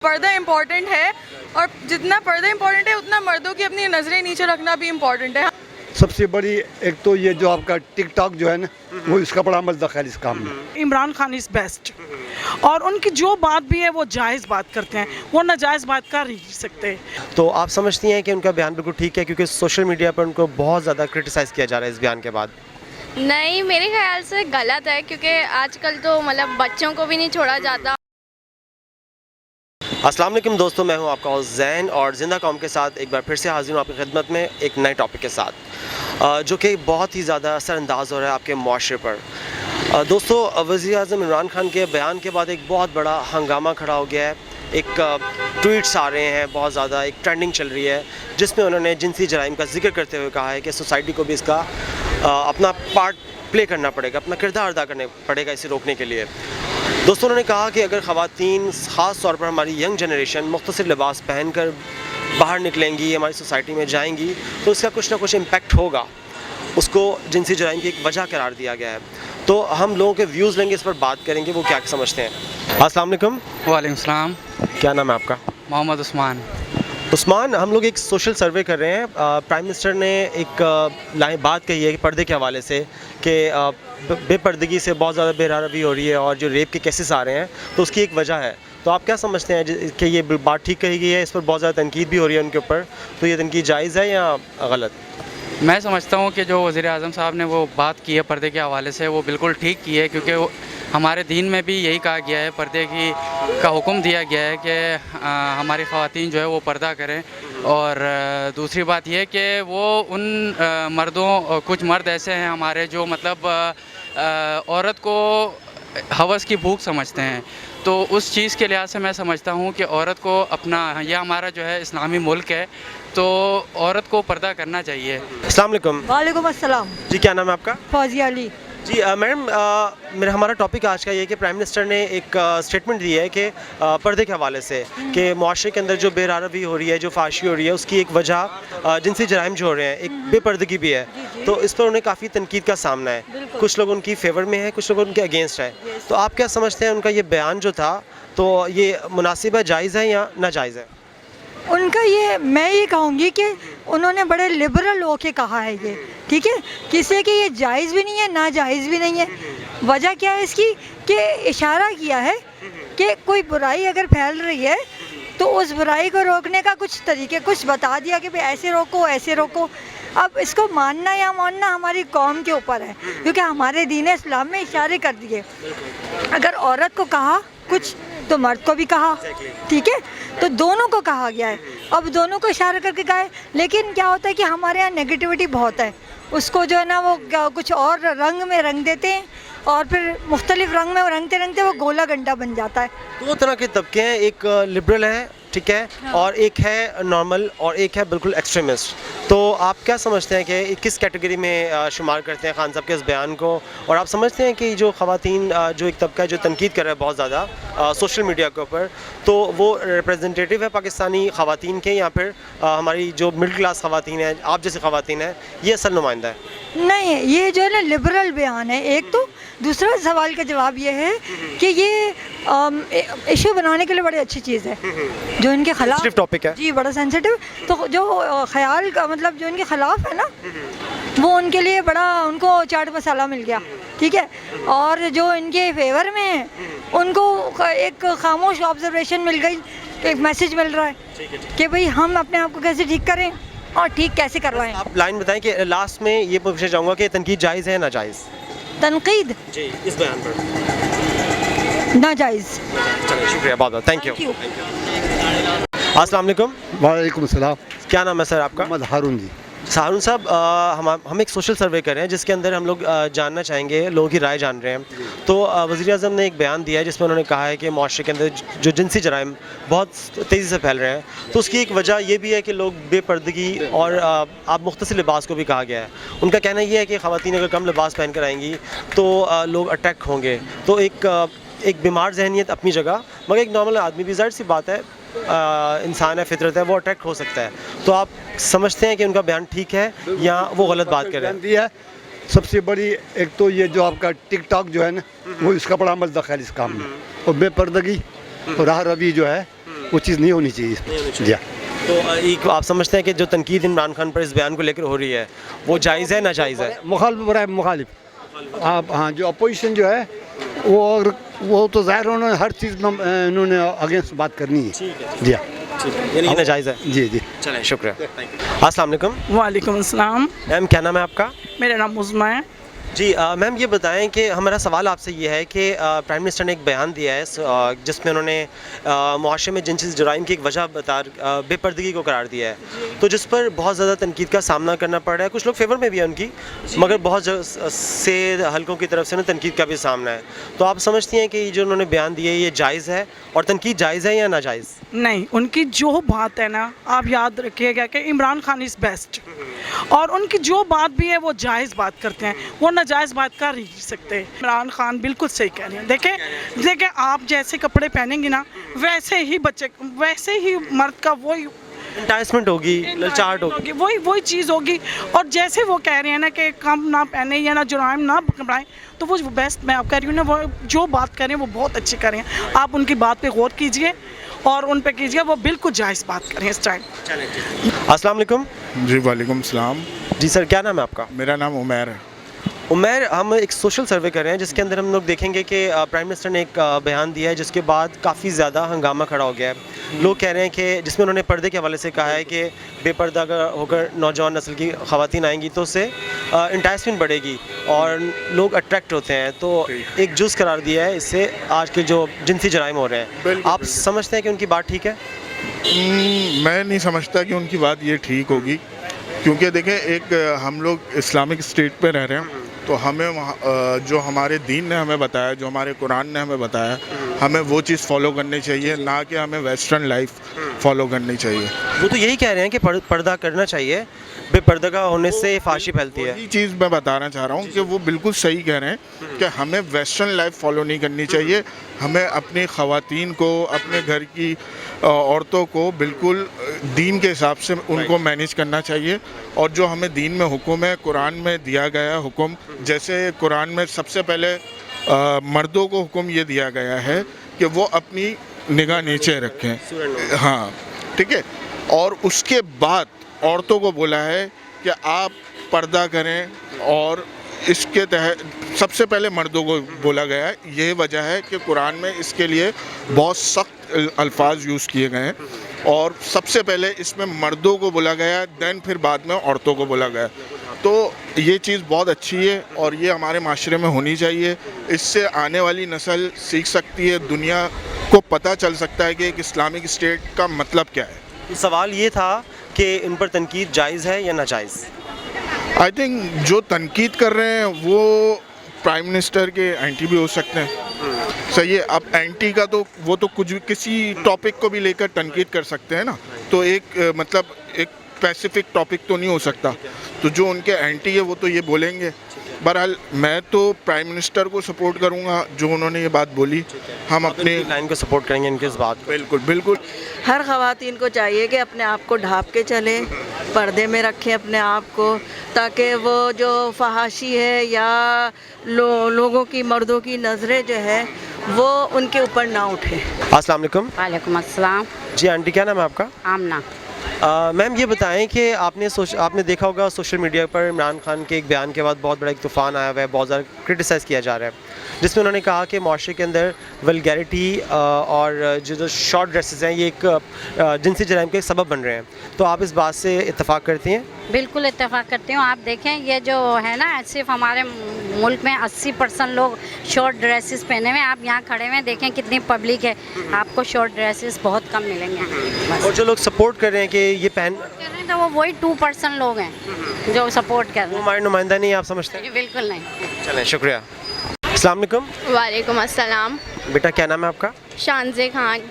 पर्दा इम्पोर्टेंट है और जितना पर्दा इम्पोर्टेंट है उतना मर्दों की अपनी नज़रें नीचे रखना भी इम्पोर्टेंट है। सबसे बड़ी एक तो ये जो आपका टिकटॉक जो है ना वो इसका बड़ा मजदखल इस काम में। इमरान खान इज़ बेस्ट और उनकी जो बात भी है वो जायज़ बात करते हैं, वो नाजायज़ बात कर ही नहीं सकते। तो आप समझती हैं कि उनका बयान बिल्कुल ठीक है, क्योंकि सोशल मीडिया पर उनको बहुत ज़्यादा क्रिटिसाइज़ किया जा रहा है इस बयान के बाद। नहीं, मेरे ख्याल से गलत है, क्योंकि आजकल तो मतलब बच्चों को भी नहीं छोड़ा जाता। अस्सलाम वालेकुम दोस्तों, मैं हूं आपका होस्ट ज़ैन और ज़िंदा कौम के साथ एक बार फिर से हाजिर हूं आपकी खिदमत में एक नए टॉपिक के साथ, जो कि बहुत ही ज़्यादा असरअंदाज हो रहा है आपके मुआशरे पर। दोस्तों, वज़ीर-ए-आज़म इमरान खान के बयान के बाद एक बहुत बड़ा हंगामा खड़ा हो गया है। एक ट्वीट्स आ रहे हैं, बहुत ज़्यादा एक ट्रेंडिंग चल रही है, जिसमें उन्होंने जिनसी जराइम का जिक्र करते हुए कहा है कि सोसाइटी को भी इसका अपना पार्ट प्ले करना पड़ेगा, अपना किरदार अदा करना पड़ेगा इसे रोकने के लिए। दोस्तों, उन्होंने कहा कि अगर ख़वातीन ख़ास तौर पर हमारी यंग जनरेशन मुख्तसर लिबास पहन कर बाहर निकलेंगी, हमारी सोसाइटी में जाएंगी, तो इसका कुछ ना कुछ इम्पेक्ट होगा। उसको जिनसी जराइम की एक वजह करार दिया गया है। तो हम लोगों के व्यूज़ लेंगे, इस पर बात करेंगे, वो क्या समझते हैं। अस्सलाम वालेकुम। वालेकुम सलाम। क्या नाम है आपका? मोहम्मद उस्मान। उस्मान, हम लोग एक सोशल सर्वे कर रहे हैं। प्राइम मिनिस्टर ने एक बात कही है कि पर्दे के हवाले से कि बेपर्दगी से बहुत ज़्यादा बेरहमी हो रही है और जो रेप के केसेस आ रहे हैं, तो उसकी एक वजह है। तो आप क्या समझते हैं कि ये बात ठीक कही गई है, इस पर बहुत ज़्यादा तनकीद भी हो रही है उनके ऊपर, तो ये तनकीद जायज़ है या गलत? मैं समझता हूँ कि जो वज़ीर-ए-आज़म साहब ने वो बात की है पर्दे के हवाले से, वो बिल्कुल ठीक की है, क्योंकि हमारे दीन में भी यही कहा गया है, पर्दे का हुक्म दिया गया है कि हमारी ख़वातीन जो है वो पर्दा करें। और दूसरी बात यह कि वो उन कुछ मर्द ऐसे हैं हमारे जो मतलब औरत को हवस की भूख समझते हैं। तो उस चीज़ के लिहाज से मैं समझता हूँ कि औरत को अपना, यह हमारा जो है इस्लामी मुल्क है, तो औरत को पर्दा करना चाहिए। अस्सलाम वालेकुम। वालेकुम अस्सलाम। जी, क्या नाम है आपका? फौजिया अली। जी मैडम, हमारा टॉपिक आज का ये है कि प्राइम मिनिस्टर ने एक स्टेटमेंट दी है कि पर्दे के हवाले से कि मुआशरे के अंदर जो बेरहमी हो रही है, जो फाशी हो रही है, उसकी एक वजह जिनसी जराइम जो हो रहे हैं, एक बेपर्दगी भी है। तो इस पर उन्हें काफ़ी तनकीद का सामना है। कुछ लोग उनकी फेवर में है, कुछ लोग उनके अगेंस्ट है। तो आप क्या समझते हैं, उनका ये बयान जो था, तो ये मुनासिब है, जायज़ है या नाजायज़ है? उनका ये, मैं ये कहूँगी कि उन्होंने बड़े लिबरल होके कहा है ये, ठीक है, किसी कि ये जायज़ भी नहीं है, नाजायज़ भी नहीं है। वजह क्या है इसकी कि इशारा किया है कि कोई बुराई अगर फैल रही है तो उस बुराई को रोकने का कुछ तरीके, कुछ बता दिया कि भाई ऐसे रोको, ऐसे रोको। अब इसको मानना या मानना हमारी कौम के ऊपर है, क्योंकि हमारे दीन इस्लाम में इशारे कर दिए। अगर औरत को कहा कुछ तो मर्द को भी कहा, ठीक है, तो दोनों को कहा गया है। अब दोनों को इशारा करके कहा है, लेकिन क्या होता है कि हमारे यहाँ नेगेटिविटी बहुत है, उसको जो है ना वो कुछ और रंग में रंग देते हैं और फिर मुख्तलिफ रंग में रंगते रंगते वो गोला गंडा बन जाता है। दो तरह के तबके हैं, एक लिबरल है, ठीक है, हाँ। और एक है नॉर्मल और एक है बिल्कुल एक्सट्रीमिस्ट। तो आप क्या समझते हैं कि किस कैटेगरी में शुमार करते हैं खान साहब के इस बयान को? और आप समझते हैं कि जो ख़वातीन, जो एक तबका है जो तनकीद कर रहा है बहुत ज़्यादा सोशल मीडिया के ऊपर, तो वो रिप्रेजेंटेटिव है पाकिस्तानी ख़वातीन के, या फिर हमारी जो मिडिल क्लास ख़वातीन हैं, आप जैसी ख़वातीन हैं, ये असल नुमाइंदा है? नहीं, ये जो है ना लिबरल बयान है एक तो। दूसरा सवाल का जवाब ये है कि ये इशू बनाने के लिए बड़ी अच्छी चीज़ है, जो इनके खिलाफ टॉपिक है। जी, बड़ा सेंसिटिव। तो जो ख्याल का मतलब जो इनके खिलाफ है ना, वो उनके लिए बड़ा, उनको चाट मसाला मिल गया, ठीक है। और जो इनके फेवर में है, उनको एक खामोश ऑब्जर्वेशन मिल गई, एक मैसेज मिल रहा है कि भाई हम अपने आप को कैसे ठीक करें और ठीक कैसे करवाएं। आप लाइन बताएं कि लास्ट में ये पूछना चाहूँगा कि तनकीद जायज़ है ना जायज़? तनकीद जी, इस बयान पर नाजायज़। चलिए, शुक्रिया, बहुत बहुत थैंक यू। अस्सलाम वालेकुम। वालेकुम सलाम। क्या नाम है सर आपका? मोहम्मद हारून जी। हारून साहब, हम एक सोशल सर्वे कर रहे हैं, जिसके अंदर हम लोग जानना चाहेंगे, लोगों की राय जान रहे हैं। तो वज़ीर-ए-आज़म ने एक बयान दिया है जिसमें उन्होंने कहा है कि मुआशरे के अंदर जो जिनसी जराइम बहुत तेज़ी से फैल रहे हैं, तो उसकी एक वजह ये भी है कि लोग बेपर्दगी और आप मुख्तसर लिबास को भी कहा गया है। उनका कहना ये है कि ख़वातीन अगर कम लिबास पहन कर आएंगी तो लोग अटैक होंगे। तो एक बीमार जहनीत अपनी जगह, मगर एक नॉर्मल आदमी भी, ज़ाहिर सी बात है, इंसान है, फितरत है, वो अट्रैक्ट हो सकता है। तो आप समझते हैं कि उनका बयान ठीक है या वो गलत बात कर रहे हैं? दिया है। सबसे बड़ी एक तो ये जो आपका टिकटॉक जो है ना वो इसका बड़ा मजदखल इस काम में, और बेपर्दगी और राह रवी जो है वो चीज़ नहीं होनी चाहिए जी हाँ। तो एक आप समझते हैं कि जो तनकीद इमरान खान पर इस बयान को लेकर हो रही है वो जायज़ है नाजायज़ है? मुखालिफ आप हाँ, जो अपोजिशन जो है वो तो ज़ाहिर उन्होंने हर चीज़ में उन्होंने अगेंस्ट बात करनी है जी हाँ। यानी नाजायज़ है? जी जी चलें, शुक्रिया। अस्सलाम वालेकुम वालेकुम अस्सलाम। मैम, क्या नाम है आपका? मेरा नाम उज़मा है। जी मैम, ये बताएं कि हमारा सवाल आपसे ये है कि प्राइम मिनिस्टर ने एक बयान दिया है जिसमें उन्होंने मुआशरे में जिनसी जुराइम की एक वजह बेपर्दगी को करार दिया है, तो जिस पर बहुत ज़्यादा तनकीद का सामना करना पड़ रहा है। कुछ लोग फेवर में भी है उनकी, मगर बहुत से हलकों की तरफ से ना तनकीद का भी सामना है। तो आप समझती हैं कि जो उन्होंने बयान दिया है ये जायज़ है, और तनकीद जायज़ है या नाजायज़? नहीं, उनकी जो बात है ना, आप याद रखिएगा कि इमरान खान इज़ बेस्ट, और उनकी जो बात भी है वो जायज़ बात करते हैं, वो नाजायज़ बात कर ही नहीं सकते। इमरान खान बिल्कुल सही कह रहे हैं। देखें आप जैसे कपड़े पहनेंगे ना, वैसे ही मर्द का वही इंटाइसमेंट होगी, ललचाहट होगी, वही चीज़ होगी। और जैसे वो कह रहे हैं ना कि कम ना पहने या ना जुराइम ना कमाएं, तो वो बेस्ट, मैं आप कह रही हूँ ना, वो जो बात कर रहे हैं वो बहुत अच्छी कर रहे हैं। आप उनकी बात पे गौर कीजिए और उन पे कीजिए, वो बिल्कुल जायज़ बात कर रहे हैं इस टाइम। अस्सलाम वालेकुम। जी वालेकुम सलाम। जी सर, क्या नाम है आपका? मेरा नाम उमैर है। उमैर, हम एक सोशल सर्वे कर रहे हैं जिसके अंदर हम लोग देखेंगे कि प्राइम मिनिस्टर ने एक बयान दिया है जिसके बाद काफ़ी ज़्यादा हंगामा खड़ा हो गया है। लोग कह रहे हैं कि जिसमें उन्होंने पर्दे के हवाले से कहा है कि बेपर्दा होकर नौजवान नस्ल की ख़वातीन आएंगी तो उससे इंटाइसमेंट बढ़ेगी और लोग अट्रैक्ट होते हैं, तो एक जुज़ करार दिया है इससे आज के जो जिनसी जराइम हो रहे हैं। आप समझते हैं कि उनकी बात ठीक है? मैं नहीं समझता कि उनकी बात ये ठीक होगी, क्योंकि देखें एक हम लोग इस्लामिक स्टेट पे रह रहे हैं, तो हमें जो हमारे दीन ने हमें बताया, जो हमारे कुरान ने हमें बताया, हमें वो चीज़ फॉलो करनी चाहिए, ना कि हमें वेस्टर्न लाइफ फॉलो करनी चाहिए। वो तो यही कह रहे हैं कि पर्दा करना चाहिए, बेपर्दा होने से फाशी फैलती है। यही चीज़ मैं बताना चाह रहा हूँ कि वो बिल्कुल सही कह रहे हैं कि हमें वेस्टर्न लाइफ फॉलो नहीं करनी चाहिए। हमें अपनी ख़वातीन को, अपने घर की औरतों को बिल्कुल दीन के हिसाब से उनको मैनेज करना चाहिए। और जो हमें दीन में हुक्म है, कुरान में दिया गया हुक्म, जैसे कुरान में सबसे पहले मर्दों को हुक्म ये दिया गया है कि वो अपनी निगाह नीचे रखें, हाँ ठीक है, और उसके बाद औरतों को बोला है कि आप पर्दा करें। और इसके तहत सबसे पहले मर्दों को बोला गया है। ये वजह है कि कुरान में इसके लिए बहुत सख्त अल्फाज यूज़ किए गए हैं, और सबसे पहले इसमें मर्दों को बोला गया, देन फिर बाद में औरतों को बोला गया। तो ये चीज़ बहुत अच्छी है और ये हमारे माशरे में होनी चाहिए। इससे आने वाली नस्ल सीख सकती है, दुनिया को पता चल सकता है कि एक इस्लामिक स्टेट का मतलब क्या है। सवाल ये था कि इन पर तनकीद जायज़ है या नाजायज़? आई थिंक जो तनकीद कर रहे हैं वो प्राइम मिनिस्टर के एंटी भी हो सकते हैं। सही है, अब एंटी का तो वो तो कुछ भी किसी टॉपिक को भी लेकर तनकीद कर सकते हैं ना, तो एक मतलब एक स्पेसिफिक टॉपिक तो नहीं हो सकता। तो जो उनके एंटी है वो तो ये बोलेंगे। बहरहाल मैं तो प्राइम मिनिस्टर को सपोर्ट करूंगा जो उन्होंने ये बात बोली। हम अपने लाइन को सपोर्ट करेंगे इनकी इस बात को। बिल्कुल बिल्कुल। हर ख़वातीन को चाहिए कि अपने आप को ढाँप के चलें, पर्दे में रखें अपने आप को, ताकि वो जो फहाशी है या लोगों की, मर्दों की नज़रें जो है वो उनके ऊपर ना उठे। अस्सलाम वालेकुम। वालेकुम अस्सलाम। जी आंटी, क्या नाम है आपका? आमना। मैम ये बताएं कि आपने देखा होगा सोशल मीडिया पर इमरान खान के एक बयान के बाद बहुत बड़ा एक तूफ़ान आया हुआ है, बहुत ज़्यादा क्रिटिसाइज़ किया जा रहा है, जिसमें उन्होंने कहा कि माशरे के अंदर वल्गैरिटी और जो शॉर्ट ड्रेसेस हैं ये एक जिनसी जराइम के सबब बन रहे हैं। तो आप इस बात से इत्तेफाक करती हैं? बिल्कुल इत्तेफाक करती हूँ। आप देखें ये जो है ना, सिर्फ हमारे मुल्क में 80% लोग शॉर्ट ड्रेसेस पहने हुए। आप यहाँ खड़े हुए देखें कितनी पब्लिक है, आपको शॉर्ट ड्रेसेस बहुत कम मिलेंगे। और जो लोग सपोर्ट कर रहे हैं कि ये पहन कर रहे हैं तो वो वही 2% लोग हैं जो सपोर्ट कर रहे हैं। हमारे नुमाइंदा नहीं, आप समझते हैं? बिल्कुल नहीं। चलें, शुक्रिया। अस्सलाम वालेकुम। वालेकुम अस्सलाम। बेटा क्या नाम है आपका? शानज़े खान।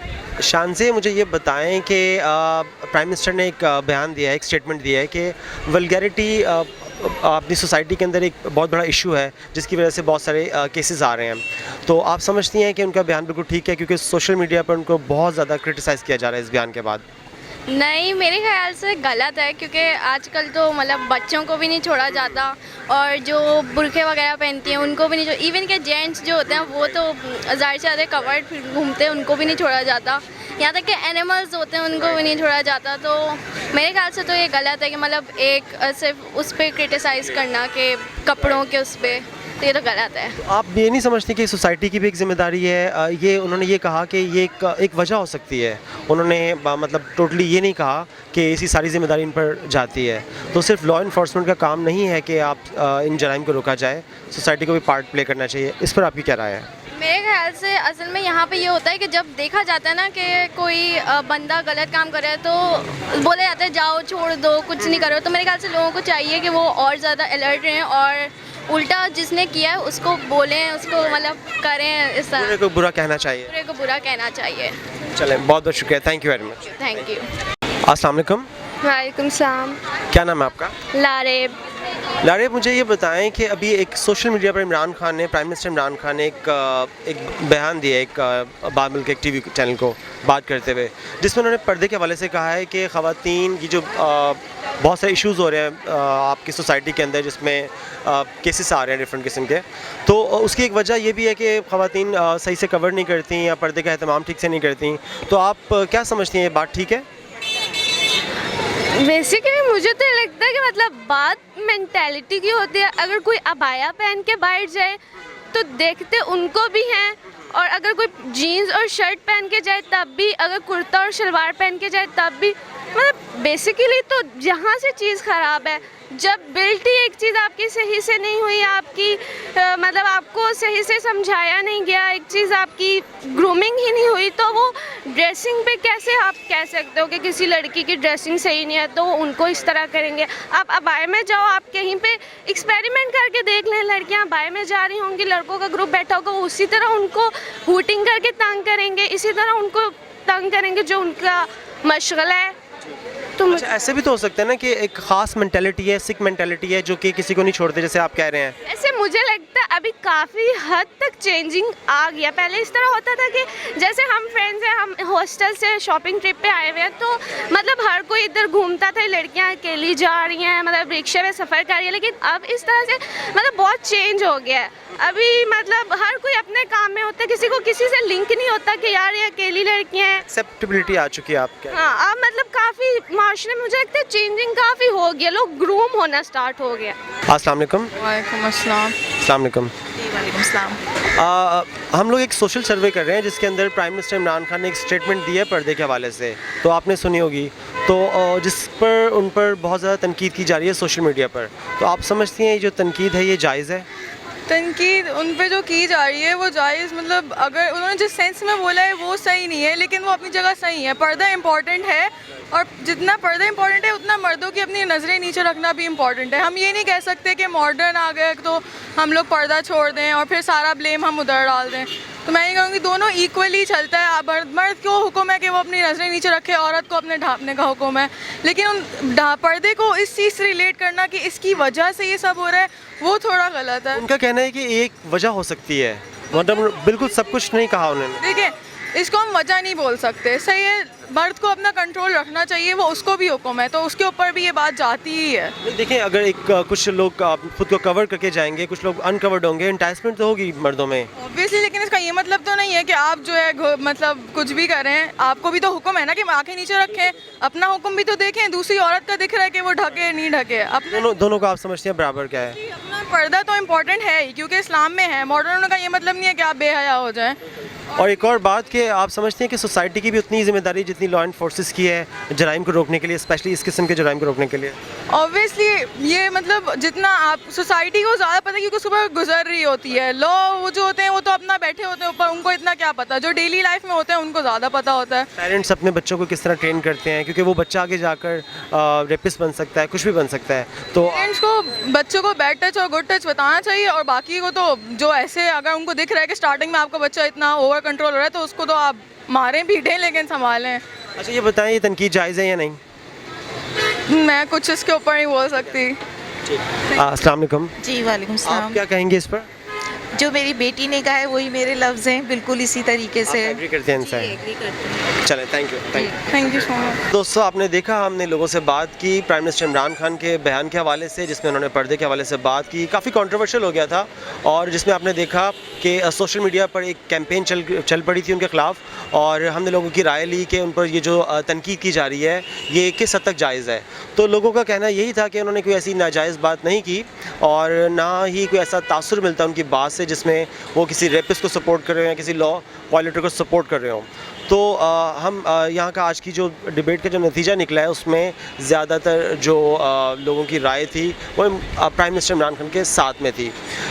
शानज़े, मुझे ये बताएं कि प्राइम मिनिस्टर ने एक बयान दिया है, एक स्टेटमेंट दिया है कि वल्गैरिटी अपनी सोसाइटी के अंदर एक बहुत बड़ा इशू है जिसकी वजह से बहुत सारे केसेस आ रहे हैं। तो आप समझती हैं कि उनका बयान बिल्कुल ठीक है? क्योंकि सोशल मीडिया पर उनको बहुत ज़्यादा क्रिटिसाइज़ किया जा रहा है इस बयान के बाद। नहीं, मेरे ख्याल से गलत है, क्योंकि आजकल तो मतलब बच्चों को भी नहीं छोड़ा जाता, और जो बुर्के वगैरह पहनती हैं उनको भी नहीं, इवन के जेंट्स जो होते हैं वो तो ज़्यादा से ज़्यादा कवर्ड घूमते हैं, उनको भी नहीं छोड़ा जाता। यहाँ तक कि एनिमल्स होते हैं उनको भी नहीं छोड़ा जाता। तो मेरे ख्याल से तो ये गलत है कि मतलब एक सिर्फ उस पर क्रिटिसाइज़ करना कि कपड़ों के उस पर, तो ये तो गलत है। तो आप ये नहीं समझते कि सोसाइटी की भी एक जिम्मेदारी है? ये उन्होंने ये कहा कि ये एक वजह हो सकती है, उन्होंने मतलब टोटली ये नहीं कहा कि इसी सारी जिम्मेदारी इन पर जाती है। तो सिर्फ लॉ इन्फोर्समेंट का काम नहीं है कि आप इन जराइम को रोका जाए, सोसाइटी को भी पार्ट प्ले करना चाहिए। इस पर आपकी क्या राय है? मेरे ख्याल से असल में यहाँ पे ये होता है कि जब देखा जाता है ना कि कोई बंदा गलत काम कर रहा है तो बोला जाता है जाओ छोड़ दो, कुछ नहीं करो। तो मेरे ख्याल से लोगों को चाहिए कि वो और ज़्यादा अलर्ट रहें और उल्टा जिसने किया है उसको बोलें, उसको मतलब करें। इस तरह बुरे को बुरा कहना चाहिए। बुरे को बुरा कहना चाहिए। चलें, बहुत बहुत शुक्रिया, thank you very much. Thank you. अस्सलाम वालेकुम। वालेकुम सलाम। क्या नाम है आपका? लारेब। लारेब, मुझे ये बताएं कि अभी एक सोशल मीडिया पर इमरान खान ने, प्राइम मिनिस्टर इमरान खान ने एक बयान दिया एक बाद मिल के एक टीवी चैनल को बात करते हुए, जिसमें उन्होंने पर्दे के हवाले से कहा है कि ख़वातीन की जो बहुत सारे इश्यूज़ हो रहे हैं आपकी सोसाइटी के अंदर, जिसमें केसेस आ रहे हैं डिफरेंट किस्म के, तो उसकी एक वजह ये भी है कि ख़वातीन सही से कवर नहीं करती या पर्दे का एहतमाम ठीक से नहीं करती। तो आप क्या समझती हैं, ये बात ठीक है? बेसिकली मुझे तो लगता है कि मतलब बात मेंटालिटी की होती है। अगर कोई अबाया पहन के बाहर जाए तो देखते उनको भी हैं, और अगर कोई जीन्स और शर्ट पहन के जाए तब भी, अगर कुर्ता और शलवार पहन के जाए तब भी, मतलब बेसिकली तो जहाँ से चीज़ ख़राब है, जब बिल्ट ही एक चीज़ आपकी सही से नहीं हुई, आपकी मतलब आपको सही से समझाया नहीं गया, एक चीज़ आपकी ग्रूमिंग ही नहीं हुई, तो वो ड्रेसिंग पे कैसे आप कह सकते हो कि किसी लड़की की ड्रेसिंग सही नहीं है तो उनको इस तरह करेंगे। आप अबाए में जाओ, आप कहीं पे एक्सपेरिमेंट करके देख लें, लड़कियां अबाए में जा रही होंगी, लड़कों का ग्रुप बैठा होगा, वो उसी तरह उनको हूटिंग करके तंग करेंगे, इसी तरह उनको तंग करेंगे जो उनका मशगला है। तो अच्छा, ऐसे भी तो हो सकता है ना कि एक ख़ास मेंटालिटी है, सिक मेंटालिटी है, जो कि किसी को नहीं छोड़ते, जैसे आप कह रहे हैं। ऐसे मुझे लगता है अभी काफ़ी हद तक चेंजिंग आ गया। पहले इस तरह होता था कि जैसे हम फ्रेंड्स हैं, हम हॉस्टल से शॉपिंग ट्रिप पे आए हुए हैं, तो मतलब हर कोई इधर घूमता था, लड़कियां अकेली जा रही हैं, मतलब रिक्शे में सफ़र कर रही है। लेकिन अब इस तरह से मतलब बहुत चेंज हो गया है। अभी मतलब हर कोई अपने काम में होता है, किसी को किसी से लिंक नहीं होता कि यार ये अकेली लड़कियाँ हैं। एक्सेप्टेबिलिटी आ चुकी है आपके? हाँ, अब मतलब काफ़ी माशरे में मुझे लगता है चेंजिंग काफ़ी हो गया, लोग ग्रूम होना स्टार्ट हो गया। अस्सलाम वालेकुम। वालेकुम अस्सलाम। अस्सलाम वालेकुम। वालेकुम सलाम। हम लोग एक सोशल सर्वे कर रहे हैं जिसके अंदर प्राइम मिनिस्टर इमरान खान ने एक स्टेटमेंट दी है पर्दे के हवाले से, तो आपने सुनी होगी, तो जिस पर उन पर बहुत ज़्यादा तनकीद की जा रही है सोशल मीडिया पर। तो आप समझती हैं ये जो तनकीद है ये जायज़ है? तनकीद उन पे जो की जा रही है वो जायज़, मतलब अगर उन्होंने जिस सेंस में बोला है वो सही नहीं है, लेकिन वो अपनी जगह सही है। पर्दा इम्पॉर्टेंट है, और जितना पर्दा इम्पॉर्टेंट है उतना मर्दों की अपनी नज़रें नीचे रखना भी इम्पॉर्टेंट है। हम ये नहीं कह सकते कि मॉडर्न आ गए तो हम लोग पर्दा छोड़ दें और फिर सारा ब्लेम हम उधर डाल दें। तो मैं ये कहूँगी दोनों इक्वली चलता है। मर्द को हुक्म है कि वो अपनी नज़रें नीचे रखे, औरत को अपने ढाँपने का हुक्म है, लेकिन उन पर्दे को इस चीज़ से रिलेट करना कि इसकी वजह से ये सब हो रहा है, वो थोड़ा गलत है। उनका कहना है कि एक वजह हो सकती है, मतलब बिल्कुल सब कुछ नहीं कहा उन्होंने। देखिए, इसको हम वजह नहीं बोल सकते, सही है, मर्द को अपना कंट्रोल रखना चाहिए, वो उसको भी हुक्म है, तो उसके ऊपर भी ये बात जाती ही है। देखिए, अगर एक कुछ लोग खुद को कवर करके जाएंगे, कुछ लोग अनकवर्ड होंगे, एंटाइसमेंट तो होगी मर्दों में ऑब्वियसली, लेकिन इसका ये मतलब तो नहीं है कि आप जो है मतलब कुछ भी कर रहे हैं। आपको भी तो हुक्म है ना कि आंखें नीचे रखें, अपना हुक्म भी तो देखें। दूसरी औरत का दिख रहा है कि वो ढके नहीं ढके, अपने दोनों को आप समझते हैं बराबर क्या है? अपना पर्दा तो इम्पोर्टेंट है ही, क्योंकि इस्लाम में है। मॉडर्न होने का ये मतलब नहीं है कि आप बेहया हो जाएं। और एक और बात कि आप समझते हैं कि सोसाइटी की भी उतनी जिम्मेदारी जितनी लॉ एंड फोर्सेस की है जराइम को रोकने के लिए, स्पेशली इस किस्म के जराइम को रोकने के लिए? ऑब्वियसली ये मतलब जितना आप सोसाइटी को ज़्यादा पता है क्योंकि उसके ऊपर गुजर रही होती है। लॉ वो जो होते हैं वो तो अपना बैठे होते हैं ऊपर, उनको इतना क्या पता, जो डेली लाइफ में होते हैं उनको ज़्यादा पता होता है। पेरेंट्स अपने बच्चों को किस तरह ट्रेन करते हैं, क्योंकि वो बच्चा आगे जाकर रेपिस्ट बन सकता है, कुछ भी बन सकता है। तो पेरेंट्स को बच्चों को बैड टच और गुड टच बताना चाहिए, और बाकी को तो जो ऐसे अगर उनको दिख रहा है कि स्टार्टिंग में आपका बच्चा इतना ओवर कंट्रोल हो रहा है तो उसको तो आप मारें पीटें लेकिन संभालें। अच्छा, ये बताएं ये तनकीद जायज़ है या नहीं? मैं कुछ इसके ऊपर नहीं बोल सकती। अस्सलाम वालेकुम। जी वालेकुम आप सलाम। क्या कहेंगे इस पर? जो मेरी बेटी ने कहा है वही मेरे लफ्ज़ हैं, बिल्कुल इसी तरीके से। आप एग्री करते हैं इनसे? एग्री करते हैं। चलें, thank you. Thank you so much. दोस्तों, आपने देखा हमने लोगों से बात की प्राइम मिनिस्टर इमरान खान के बयान के हवाले से, जिसमें उन्होंने पर्दे के हवाले से बात की। काफ़ी कंट्रोवर्शियल हो गया था और जिसमें आपने देखा कि सोशल मीडिया पर एक कैंपेन चल पड़ी थी उनके ख़िलाफ़, और हमने लोगों की राय ली कि उन पर ये जो तनकीद की जा रही है ये किस हद तक जायज़ है। तो लोगों का कहना यही था कि उन्होंने कोई ऐसी नाजायज़ बात नहीं की और ना ही कोई ऐसा तासुर मिलता उनकी बात से जिसमें वो किसी रेपिस्ट को सपोर्ट कर रहे हो या किसी लॉ वायलेटर को सपोर्ट कर रहे हो। तो हम यहाँ का आज की जो डिबेट का जो नतीजा निकला है उसमें ज़्यादातर जो लोगों की राय थी वो प्राइम मिनिस्टर इमरान खान के साथ में थी।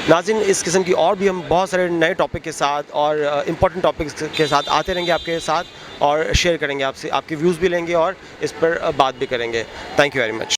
नाज़रीन, इस किस्म की और भी हम बहुत सारे नए टॉपिक के साथ और इम्पोर्टेंट टॉपिक्स के साथ आते रहेंगे आपके साथ और शेयर करेंगे आपसे, आपके व्यूज़ भी लेंगे और इस पर बात भी करेंगे। Thank you very much.